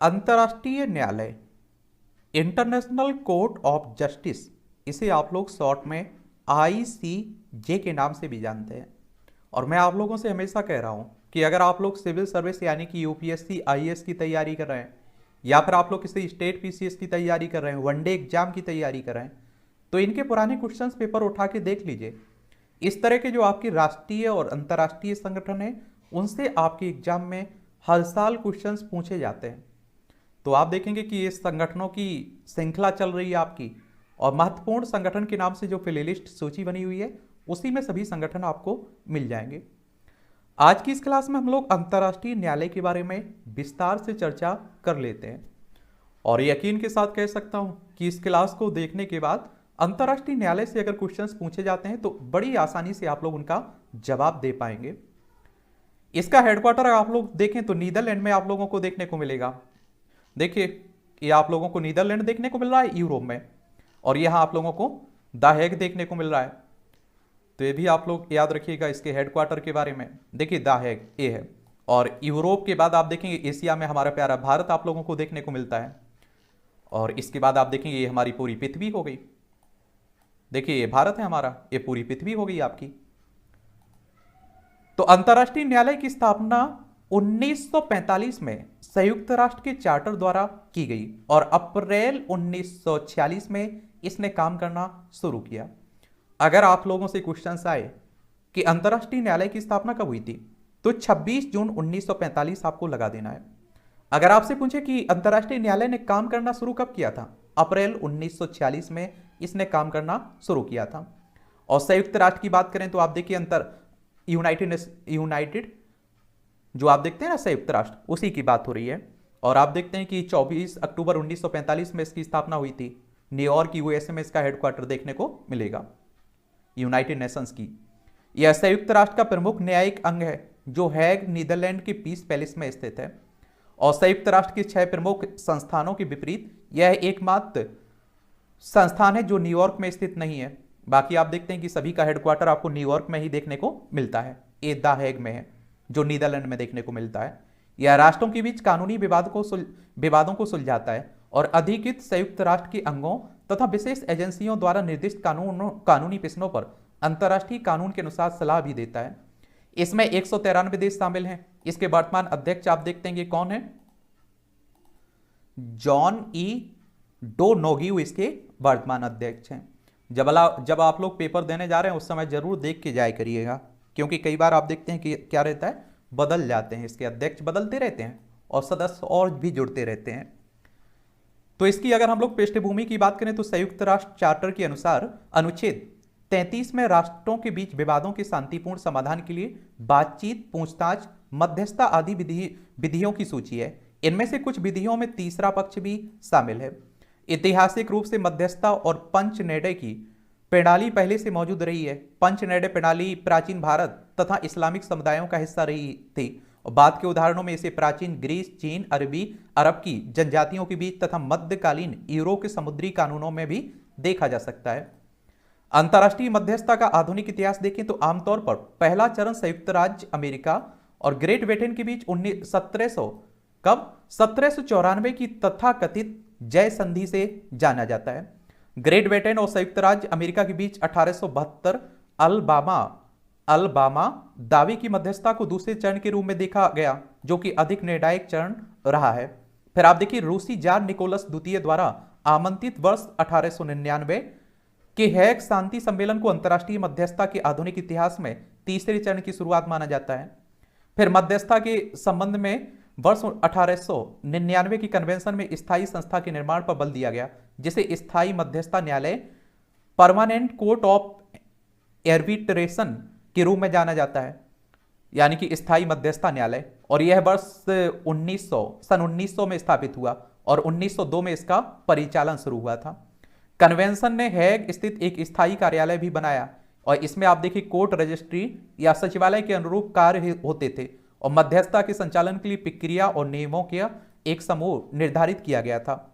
अंतर्राष्ट्रीय न्यायालय, international court of justice, इसे आप लोग शॉर्ट में आईसीजे के नाम से भी जानते हैं। और मैं आप लोगों से हमेशा कह रहा हूं कि अगर आप लोग सिविल सर्विस यानी कि यूपीएससी आईएएस की तैयारी कर रहे हैं, या फिर आप लोग किसी स्टेट पीसीएस की तैयारी कर रहे हैं, वनडे एग्जाम की तैयारी कर रहे हैं, तो इनके पुराने क्वेश्चंस पेपर उठा के देख लीजिए। इस तरह के जो आपके राष्ट्रीय और अंतर्राष्ट्रीय संगठन हैं, उनसे आपके एग्जाम में हर साल क्वेश्चंस पूछे जाते हैं। तो आप देखेंगे कि ये संगठनों की श्रृंखला चल रही है आपकी, और महत्वपूर्ण संगठन के नाम से जो प्लेलिस्ट सूची बनी हुई है, उसी में सभी संगठन आपको मिल जाएंगे। आज की इस क्लास में हम लोग अंतर्राष्ट्रीय न्यायालय के बारे में विस्तार से चर्चा कर लेते हैं। और यकीन के साथ कह सकता हूं कि इस क्लास को देखने के बाद अंतर्राष्ट्रीय न्यायालय से अगर क्वेश्चंस पूछे जाते हैं तो बड़ी आसानी से आप लोग उनका जवाब दे पाएंगे। इसका हेडक्वार्टर आप लोग देखें तो नीदरलैंड में आप लोगों को देखने को मिलेगा। देखिए, ये आप लोगों को नीदरलैंड देखने को मिल रहा है यूरोप में, और यहां आप लोगों को द हेग देखने को मिल रहा है। तो ये भी आप लोग याद रखिएगा इसके हेडक्वार्टर के बारे में। देखिए, द हेग ये है, और यूरोप के बाद आप देखेंगे एशिया में हमारा प्यारा भारत आप लोगों को देखने को मिलता है। और इसके बाद आप देखेंगे ये हमारी पूरी पृथ्वी हो गई। देखिए, ये भारत है हमारा, ये पूरी पृथ्वी हो गई आपकी। तो अंतर्राष्ट्रीय न्यायालय की स्थापना 1945 में संयुक्त राष्ट्र के चार्टर द्वारा की गई, और अप्रैल 1946 में इसने काम करना शुरू किया। अगर आप लोगों से क्वेश्चंस आए कि अंतर्राष्ट्रीय न्यायालय की स्थापना कब हुई थी, तो 26 जून 1945 आपको लगा देना है। अगर आपसे पूछे कि अंतर्राष्ट्रीय न्यायालय ने काम करना शुरू कब किया था, अप्रैल 1946 में इसने काम करना शुरू किया था। और संयुक्त राष्ट्र की बात करें तो आप देखिए यूनाइटेड जो आप देखते हैं ना संयुक्त राष्ट्र, उसी की बात हो रही है। और आप देखते हैं कि 24 अक्टूबर 1945 में इसकी स्थापना हुई थी। न्यूयॉर्क यूएसए में इसका हेडक्वार्टर देखने को मिलेगा, यूनाइटेड नेशंस की। यह संयुक्त राष्ट्र का प्रमुख न्यायिक अंग है, जो हैग नीदरलैंड के पीस पैलेस में स्थित है। और संयुक्त राष्ट्र के 6 प्रमुख संस्थानों के विपरीत यह एकमात्र संस्थान है जो न्यूयॉर्क में स्थित नहीं है। बाकी आप देखते हैं कि सभी का हेडक्वार्टर आपको न्यूयॉर्क में ही देखने को मिलता है। ये द हेग में है, जो नीदरलैंड में देखने को मिलता है। यह राष्ट्रों के बीच कानूनी विवादों को सुलझाता है, और अधिकृत संयुक्त राष्ट्र के अंगों तथा विशेष एजेंसियों द्वारा निर्दिष्ट कानूनी प्रश्नों पर अंतर्राष्ट्रीय कानून के अनुसार सलाह भी देता है। इसमें 193 देश शामिल हैं। इसके वर्तमान अध्यक्ष आप देखते हैं कौन है, जॉन ई डोनोग्यू इसके वर्तमान अध्यक्ष हैं। जब आप लोग पेपर देने जा रहे हैं उस समय जरूर देख के जाया करिएगा, क्योंकि कई बार आप देखते हैं कि क्या रहता है, बदल जाते हैं, इसके अध्यक्ष बदलते रहते हैं और सदस्य और भी जुड़ते रहते हैं। तो इसकी अगर हम लोग पृष्ठभूमि की बात करें तो संयुक्त राष्ट्र चार्टर के अनुसार अनुच्छेद 33 में राष्ट्रों के बीच विवादों के शांतिपूर्ण समाधान के लिए बातचीत, पूछताछ, मध्यस्थता आदि विधियों की सूची है। इनमें से कुछ विधियों में तीसरा पक्ष भी शामिल है। ऐतिहासिक रूप से मध्यस्थता और पंच निर्णय की प्रणाली पहले से मौजूद रही है। पंच निर्णय प्रणाली प्राचीन भारत तथा इस्लामिक समुदायों का हिस्सा रही थी, और बाद के उदाहरणों में इसे प्राचीन ग्रीस, चीन, अरब की जनजातियों के बीच तथा मध्यकालीन यूरोप के समुद्री कानूनों में भी देखा जा सकता है। अंतर्राष्ट्रीय मध्यस्थता का आधुनिक इतिहास देखें तो आमतौर पर पहला चरण संयुक्त राज्य अमेरिका और ग्रेट ब्रिटेन के बीच 1794 की तथाकथित जय संधि से जाना जाता है। ग्रेट ब्रिटेन और संयुक्त राज्य अमेरिका के बीच 1872 अल्बामा दावे की मध्यस्थता को दूसरे चरण के रूप में देखा गया, जो कि अधिक निर्णायक चरण रहा है। फिर आप देखिए, रूसी जार निकोलस द्वितीय द्वारा आमंत्रित वर्ष 1899 के हैग शांति सम्मेलन को अंतर्राष्ट्रीय मध्यस्थता के आधुनिक इतिहास में तीसरे चरण की शुरुआत माना जाता है। फिर मध्यस्थता के संबंध में वर्ष 1899 की कन्वेंशन में स्थायी संस्था के निर्माण पर बल दिया गया, जिसे स्थायी मध्यस्थता न्यायालय, परमानेंट कोर्ट ऑफ आर्बिट्रेशन के रूप में जाना जाता है, यानी कि स्थायी मध्यस्थता न्यायालय। और यह वर्ष सन 1900 में स्थापित हुआ, और 1902 में इसका परिचालन शुरू हुआ था। कन्वेंशन ने हैग स्थित एक स्थायी कार्यालय भी बनाया, और इसमें आप देखिए कोर्ट रजिस्ट्री या सचिवालय के अनुरूप कार्य होते थे, और मध्यस्थता के संचालन के लिए प्रक्रिया और नियमों का एक समूह निर्धारित किया गया था।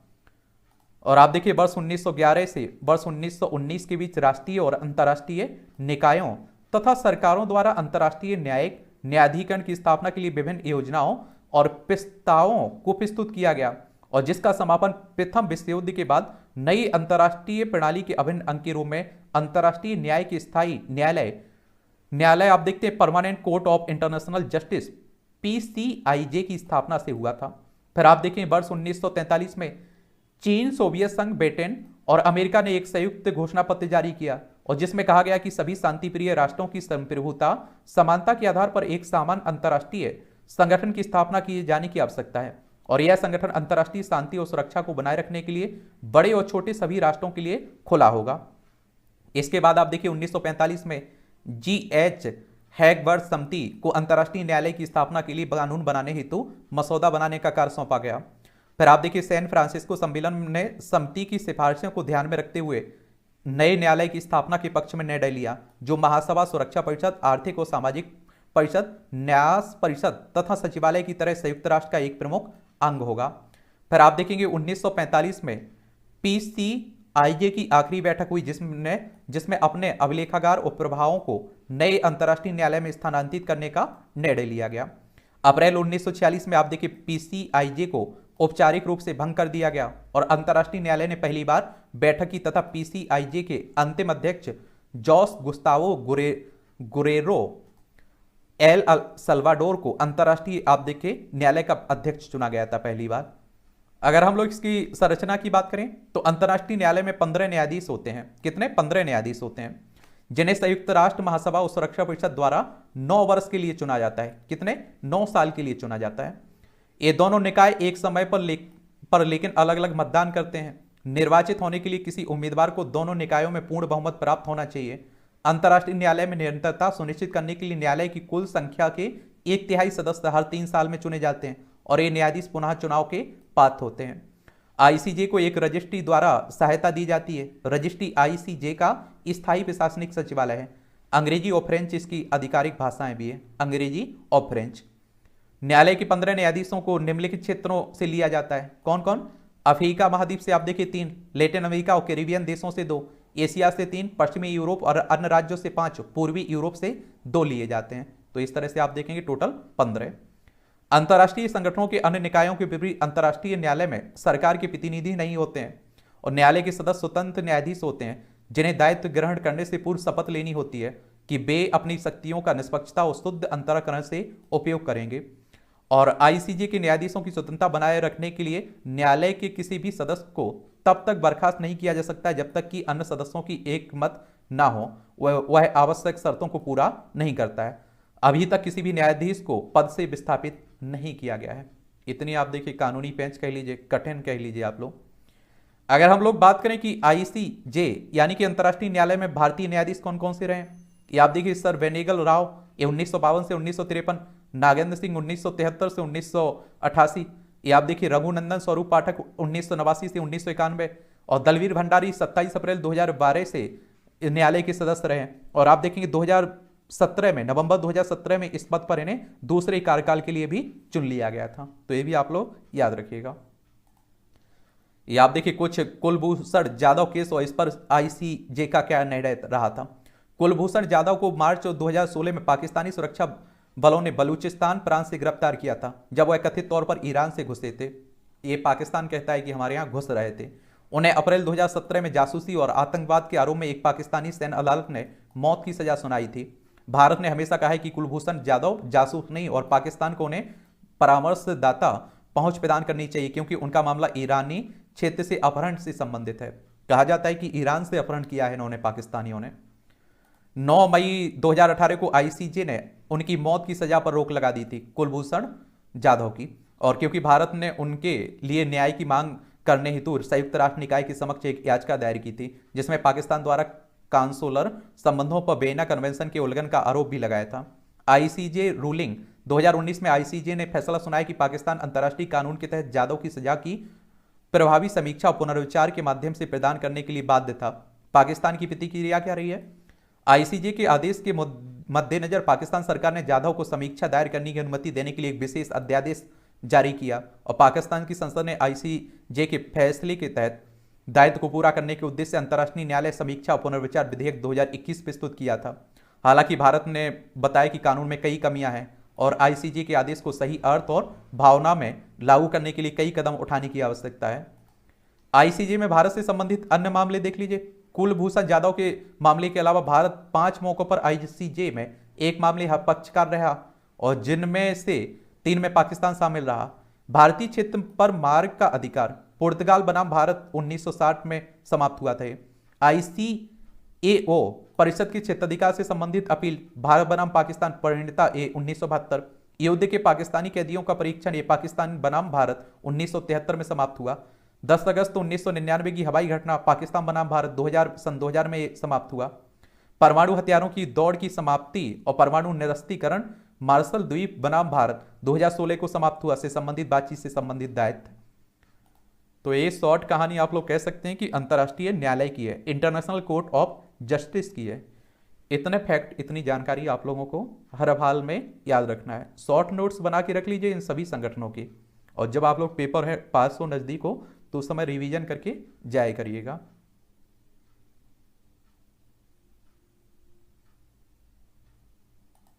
और आप देखिए, वर्ष 1911 से वर्ष 1919 के बीच राष्ट्रीय और अंतर्राष्ट्रीय निकायों तथा सरकारों द्वारा अंतर्राष्ट्रीय न्यायिक न्यायाधिकरण की स्थापना के लिए विभिन्न योजनाओं और प्रस्तावों को प्रस्तुत किया गया और जिसका समापन प्रथम विश्व युद्ध के बाद नई अंतर्राष्ट्रीय प्रणाली के अभिन्न अंग के रूप में अंतर्राष्ट्रीय न्याय के स्थायी न्यायालय आप देखते हैं permanent court of international justice PCIJ की स्थापना से हुआ था। फिर आप देखें वर्ष 1943 में चीन, सोवियत संघ, ब्रिटेन और अमेरिका ने एक संयुक्त घोषणा पत्र जारी किया और जिसमें कहा गया कि सभी शांतिप्रिय राष्ट्रों की संप्रभुता समानता के आधार पर एक समान अंतर्राष्ट्रीय संगठन की स्थापना किए जाने की आवश्यकता है और यह संगठन अंतर्राष्ट्रीय शांति और सुरक्षा को बनाए रखने के लिए बड़े और छोटे सभी राष्ट्रों के लिए खुला होगा। इसके बाद आप देखिए 1945 में GH हैगबर्ग समिति को अंतर्राष्ट्रीय न्यायालय की स्थापना के लिए कानून बनाने हेतु मसौदा बनाने का कार्य सौंपा गया। फिर आप देखिए सैन फ्रांसिस्को सम्मेलन ने समिति की सिफारिशों को ध्यान में रखते हुए नए न्यायालय की स्थापना के पक्ष में निर्णय लिया, जो महासभा, सुरक्षा परिषद, आर्थिक और सामाजिक परिषद, न्यास परिषद तथा सचिवालय की तरह संयुक्त राष्ट्र का एक प्रमुख अंग होगा। फिर आप देखेंगे 1945 में पीसीआईजे की आखिरी बैठक हुई जिसमें अपने अभिलेखागार और प्रभावों को नए अंतर्राष्ट्रीय न्यायालय में स्थानांतरित करने का निर्णय लिया गया। अप्रैल 1946 में आप देखिए पीसीआईजे को औपचारिक रूप से भंग कर दिया गया और अंतर्राष्ट्रीय न्यायालय ने पहली बार बैठक की तथा पीसीआईजे के अंतिम अध्यक्ष Jose Gustavo Guerrero El Salvador को अंतर्राष्ट्रीय आप देखिए न्यायालय का अध्यक्ष चुना गया था पहली बार। अगर हम लोग इसकी संरचना की बात करें तो अंतर्राष्ट्रीय न्यायालय में 15 न्यायाधीश होते हैं। कितने? 15 न्यायाधीश होते हैं जिन्हें संयुक्त राष्ट्र महासभा और सुरक्षा परिषद द्वारा 9 वर्ष के लिए चुना जाता है। कितने? 9 साल के लिए चुना जाता है। ये दोनों निकाय एक समय पर लेकिन अलग अलग मतदान करते हैं। निर्वाचित होने के लिए किसी उम्मीदवार को दोनों निकायों में पूर्ण बहुमत प्राप्त होना चाहिए। अंतर्राष्ट्रीय न्यायालय में निरंतरता सुनिश्चित करने के लिए न्यायालय की कुल संख्या के 1/3 सदस्य हर 3 साल में चुने जाते हैं और ये न्यायाधीश पुनः चुनाव के पात्र होते हैं। आईसीजे को एक रजिस्ट्री द्वारा सहायता दी जाती है। रजिस्ट्री आईसीजे का स्थायी प्रशासनिक सचिवालय है। अंग्रेजी और फ्रेंच इसकी आधिकारिक भाषाएं भी है, अंग्रेजी और फ्रेंच। न्यायालय के 15 न्यायाधीशों को निम्नलिखित क्षेत्रों से लिया जाता है। कौन कौन? अफ्रीका महाद्वीप से आप देखिए 3, लैटिन अमेरिका और कैरिबियन देशों से 2, एशिया से 3, पश्चिमी यूरोप और अन्य राज्यों से 5, पूर्वी यूरोप से 2 लिए जाते हैं। तो इस तरह से आप देखेंगे टोटल 15। अंतर्राष्ट्रीय संगठनों के अन्य निकायों के विपरीत अंतर्राष्ट्रीय न्यायालय में सरकार के प्रतिनिधि नहीं होते हैं और न्यायालय के सदस्य स्वतंत्र न्यायाधीश होते हैं जिन्हें दायित्व ग्रहण करने से पूर्व शपथ लेनी होती है कि वे अपनी शक्तियों का निष्पक्षता और शुद्ध अंतःकरण से उपयोग करेंगे। और आईसीजे के न्यायाधीशों की स्वतंत्रता बनाए रखने के लिए न्यायालय के किसी भी सदस्य को तब तक बर्खास्त नहीं किया जा सकता जब तक कि अन्य सदस्यों की एक मत ना हो, वह आवश्यक शर्तों को पूरा नहीं करता है। अभी तक किसी भी न्यायाधीश को पद से विस्थापित नहीं किया गया है। इतनी आप देखिए कानूनी पेंच कह लीजिए, कठिन कह लीजिए आप लोग। अगर हम लोग बात करें कि आईसीजे यानी कि अंतर्राष्ट्रीय न्यायालय में भारतीय न्यायाधीश कौन कौन से रहे, ये आप देखिए सर वेनेगल राव, ये 1952 से 1953, नागेंद्र सिंह 1973 से 1988, ये आप देखिए रघुनंदन स्वरूप पाठक 1989 से 1991 और दलवीर भंडारी 27 अप्रैल 2012 से न्यायालय के सदस्य रहे। और आप देखेंगे 2017 में, नवंबर 2017 में इस पद पर इन्हें दूसरे कार्यकाल के लिए भी चुन लिया गया था। तो ये भी आप लोग याद रखिएगा। ये आप देखिए कुछ कुलभूषण जाधव केस और इस पर आईसीजे का क्या निर्णय रहा था। कुलभूषण जाधव को मार्च 2016 में पाकिस्तानी सुरक्षा बलों ने बलूचिस्तान प्रांत से गिरफ्तार किया था जब वह कथित तौर पर ईरान से घुसे थे। ये पाकिस्तान कहता है कि हमारे यहाँ घुस रहे थे। उन्हें अप्रैल 2017 में जासूसी और आतंकवाद के आरोप में एक पाकिस्तानी सैन्य अदालत ने मौत की सजा सुनाई थी। भारत ने हमेशा कहा है कि कुलभूषण जाधव जासूस नहीं और पाकिस्तान को उन्हें परामर्शदाता पहुंच प्रदान करनी चाहिए क्योंकि उनका मामला ईरानी क्षेत्र से अपहरण से संबंधित है। कहा जाता है कि ईरान से अपहरण किया है इन्होंने, पाकिस्तानियों ने। 9 मई 2018 को आईसीजे ने उनकी मौत की सजा पर रोक लगा दी थी कुलभूषण जाधव की, और क्योंकि भारत ने उनके लिए न्याय की मांग करने हेतु संयुक्त राष्ट्र निकाय के समक्ष एक याचिका दायर की थी जिसमें पाकिस्तान द्वारा कांसुलर संबंधों पर वियना कन्वेंशन के उल्लंघन का आरोप भी लगाया था। आईसीजे रूलिंग 2019 में आईसीजे ने फैसला सुनाया कि पाकिस्तान अंतर्राष्ट्रीय कानून के तहत जाधव की सजा की प्रभावी समीक्षा और पुनर्विचार के माध्यम से प्रदान करने के लिए बाध्य था। पाकिस्तान की प्रतिक्रिया क्या रही है? आईसीजे के आदेश के मद्देनजर पाकिस्तान सरकार ने जाधव को समीक्षा दायर करने की अनुमति देने के लिए एक विशेष अध्यादेश जारी किया और पाकिस्तान की संसद ने आईसीजे के फैसले के तहत दायित्व को पूरा करने के उद्देश्य से अंतर्राष्ट्रीय न्यायालय समीक्षा और पुनर्विचार विधेयक 2021 प्रस्तुत किया था। हालांकि भारत ने बताया कि कानून में कई कमियां हैं और आईसीजे के आदेश को सही अर्थ और भावना में लागू करने के लिए कई कदम उठाने की आवश्यकता है। आईसीजे में भारत से संबंधित अन्य मामले देख लीजिए। कुलभूषण जाधव के मामले के अलावा भारत 5 मौकों पर आईसीजे में एक मामले पक्षकार रहा और जिनमें से 3 में पाकिस्तान शामिल रहा। भारतीय क्षेत्र पर मार्ग का अधिकार पुर्तगाल बनाम भारत 1960 में समाप्त हुआ था। आईसीएओ परिषद के क्षेत्राधिकार से संबंधित अपील भारत बनाम पाकिस्तान परिणीता 1972। युद्ध के पाकिस्तानी कैदियों का परीक्षण पाकिस्तान बनाम भारत 1973 में समाप्त हुआ। 10 अगस्त 1999 की हवाई घटना पाकिस्तान बनाम भारत 2000 में समाप्त हुआ। परमाणु हथियारों की दौड़ की समाप्ति और परमाणु निरस्त्रीकरण मार्शल द्वीप बनाम भारत 2016 को समाप्त हुआ से संबंधित बातचीत से संबंधित दायित्व। तो ये शॉर्ट कहानी आप लोग कह सकते हैं कि अंतर्राष्ट्रीय न्यायालय की है, इंटरनेशनल कोर्ट ऑफ जस्टिस की है। इतने फैक्ट, इतनी जानकारी आप लोगों को हर हाल में याद रखना है। शॉर्ट नोट्स बना के रख लीजिए इन सभी संगठनों की, और जब आप लोग पेपर है पास हो नज़दीक हो तो उस समय रिवीजन करके जाया करिएगा।